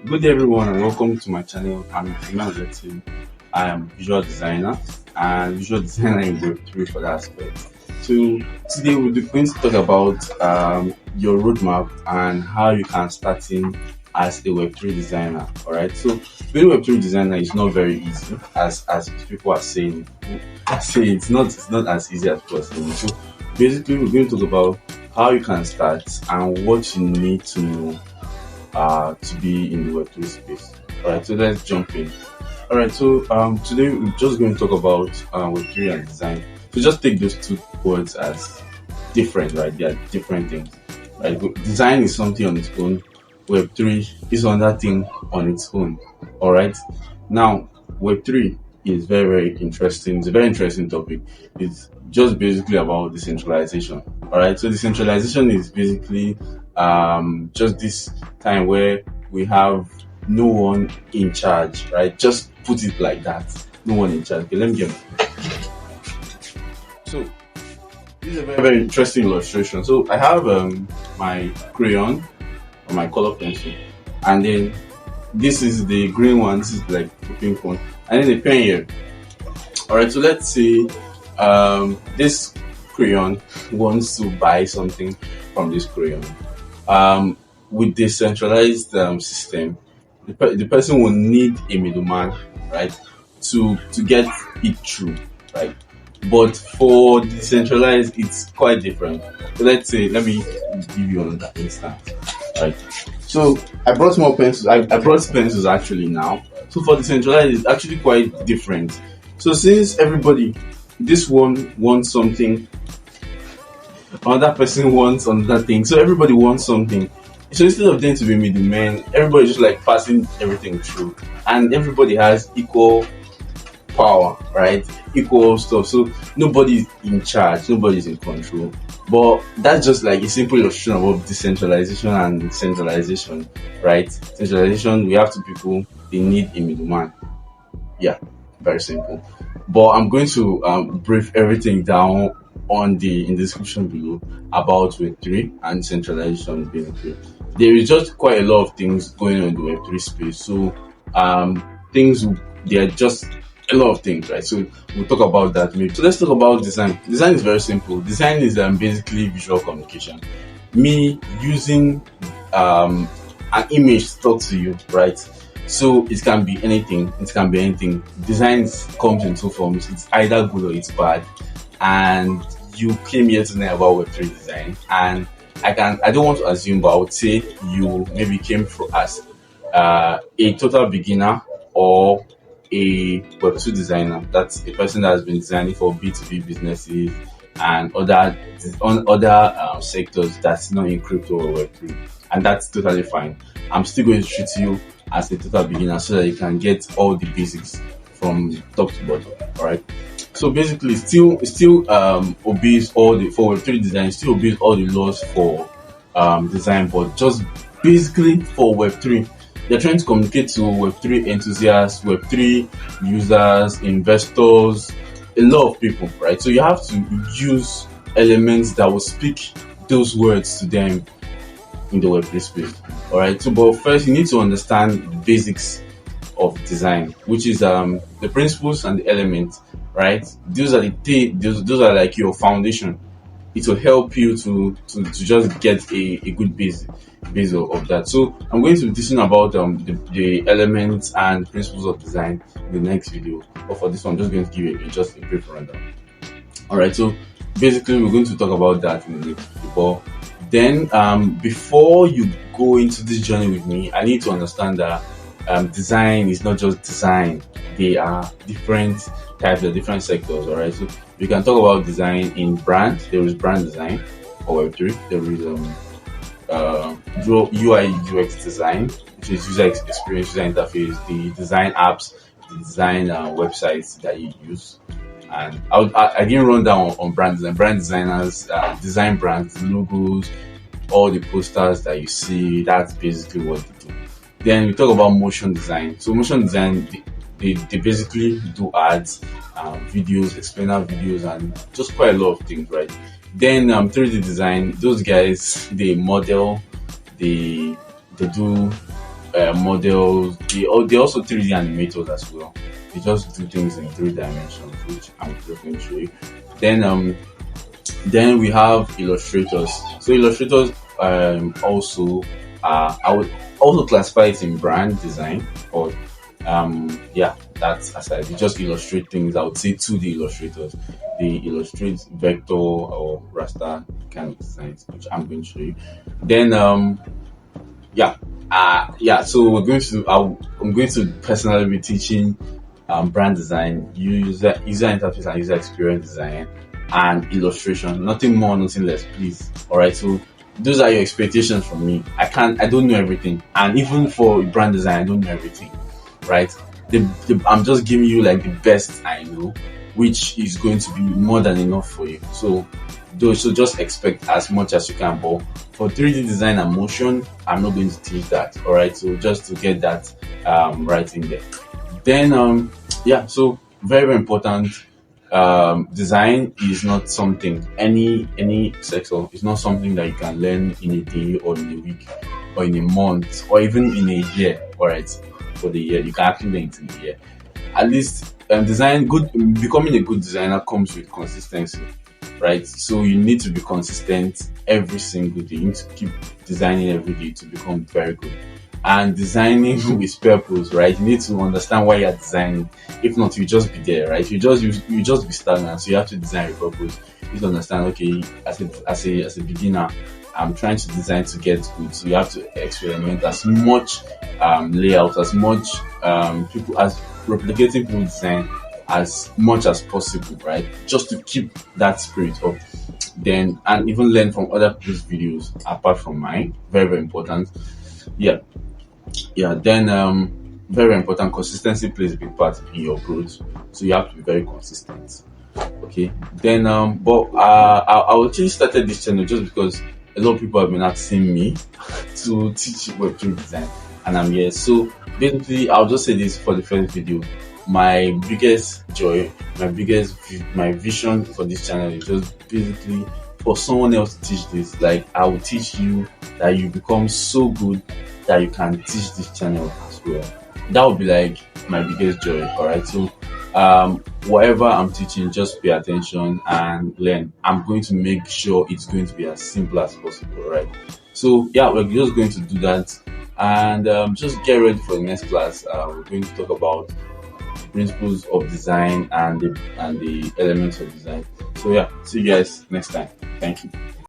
Good day everyone and welcome to my channel. I'm Emma.design. I am visual designer and visual designer in Web3 for that aspect. So today we're going to talk about your roadmap and how you can start in as a Web3 designer. Alright, so being a Web3 designer is not very easy as people are saying. It's not as easy as people are saying. So basically we're going to talk about how you can start and what you need to know to be in the Web3 space. Alright, so let's jump in. Alright, so today we're just going to talk about Web3 and design. So just take those two words as different, right? They are different things. Right? Design is something on its own. Web3 is another thing on its own. Alright. Now, Web3 is very, very interesting. It's a very interesting topic. It's just basically about decentralization. Alright. So decentralization is basically just this time where we have no one in charge, right? Just put it like that. No one in charge. Okay, let me get so this is a very, very interesting illustration. So I have my crayon or my color pencil, and then this is the green one, this is like the pink one, and then the pen here. Alright, so let's say this crayon wants to buy something from this crayon. With decentralized system, the person will need a middleman, right, to get it through, right? But for decentralized, it's quite different. So let's say, let me give you another instance, right? So I brought more pencils. I brought pencils actually now. So for decentralized, it's actually quite different. So since everybody, this one wants something, another person wants another thing, so everybody wants something. So instead of them to be middlemen, everybody just like passing everything through, and everybody has equal power, right? Equal stuff. So nobody's in charge, nobody's in control. But that's just like a simple illustration of decentralization and centralization, right? Centralization, we have two people, they need a middleman. Yeah, very simple. But I'm going to brief everything down on the in the description below about Web3 and centralization basically. There is just quite a lot of things going on in the Web3 space. So things, there are just a lot of things, right? So we'll talk about that maybe. So let's talk about design. Design is very simple. Design is basically visual communication. Me using an image to talk to you, right? So it can be anything. It can be anything. Design comes in two forms. It's either good or it's bad. And you came here to know about Web3 design, and I don't want to assume, but I would say you maybe came through as a total beginner or a Web2 designer. That's a person that has been designing for B2B businesses and other sectors that's not in crypto or Web3, and that's totally fine. I'm still going to treat you as a total beginner so that you can get all the basics from top to bottom. All right. So basically, still obeys all the for Web3 design. Still obeys all the laws for design, but just basically for Web3, they're trying to communicate to Web3 enthusiasts, Web3 users, investors, a lot of people, right? So you have to use elements that will speak those words to them in the Web3 space. All right. So, but first, you need to understand the basics of design, which is the principles and the elements, right? Those are those are like your foundation. It will help you to just get a good base of that. So I'm going to be teaching about the elements and principles of design in the next video. But for this one, I'm just going to give you just a brief rundown. All right. So basically, we're going to talk about that in the next video. But then, before you go into this journey with me, I need to understand that design is not just design. They are different types of different sectors. All right. So we can talk about design in brand. There is brand design for Web3. There is UI UX design, which is user experience, user interface, the design apps, the design websites that you use. And I didn't run down on brand design. Brand designers design brands, logos, all the posters that you see. That's basically what they do. Then we talk about motion design. So motion design, they basically do ads, videos, explainer videos, and just quite a lot of things, right? Then 3D design, those guys, they model, they do models. They also 3D animators as well. They just do things in 3 dimensions, which I'm just going to show you. Then then we have illustrators. So illustrators also I would also classify it in brand design, or yeah, that's aside. They just illustrate things. I would say 2D illustrators. They illustrate vector or raster kind of designs, which I'm going to show you. Then yeah, yeah. So I'm going to personally be teaching brand design, user interface and user experience design, and illustration. Nothing more, nothing less, please. All right. So those are your expectations from me. I don't know everything, and even for brand design, I don't know everything, right? I'm just giving you like the best I know, which is going to be more than enough for you. So just expect as much as you can. But for 3D design and motion, I'm not going to teach that. All right. So just to get that right in there. Then yeah. So very very important. Design is not something any sector is not something that you can learn in a day or in a week or in a month or even in a year. All right. For the year, you can actually learn it in a year. At least design good becoming a good designer comes with consistency, right? So you need to be consistent every single day. You need to keep designing every day to become very good. And designing with purpose, right? You need to understand why you're designing. If not, you just be there, right? You just be stagnant. So you have to design with purpose. You need to understand, okay, as a beginner, I'm trying to design to get good. So you have to experiment as much layout, as much people as replicating people design as much as possible, right? Just to keep that spirit up. Then and even learn from other people's videos apart from mine. Very, very important. Yeah. Yeah, then very important, consistency plays a big part in your growth. So you have to be very consistent. Okay. Then but I actually started this channel just because a lot of people have been asking me to teach Web3 design, and I'm here. So basically I'll just say this for the first video. My biggest joy, my vision for this channel is just basically for someone else to teach this. Like I will teach you that you become so good that you can teach this channel as well. That would be like my biggest joy. All right. So whatever I'm teaching, just pay attention and learn. I'm going to make sure it's going to be as simple as possible. Right. So yeah, we're just going to do that, and just get ready for the next class. We're going to talk about principles of design and the elements of design. So yeah, see you guys next time. Thank you.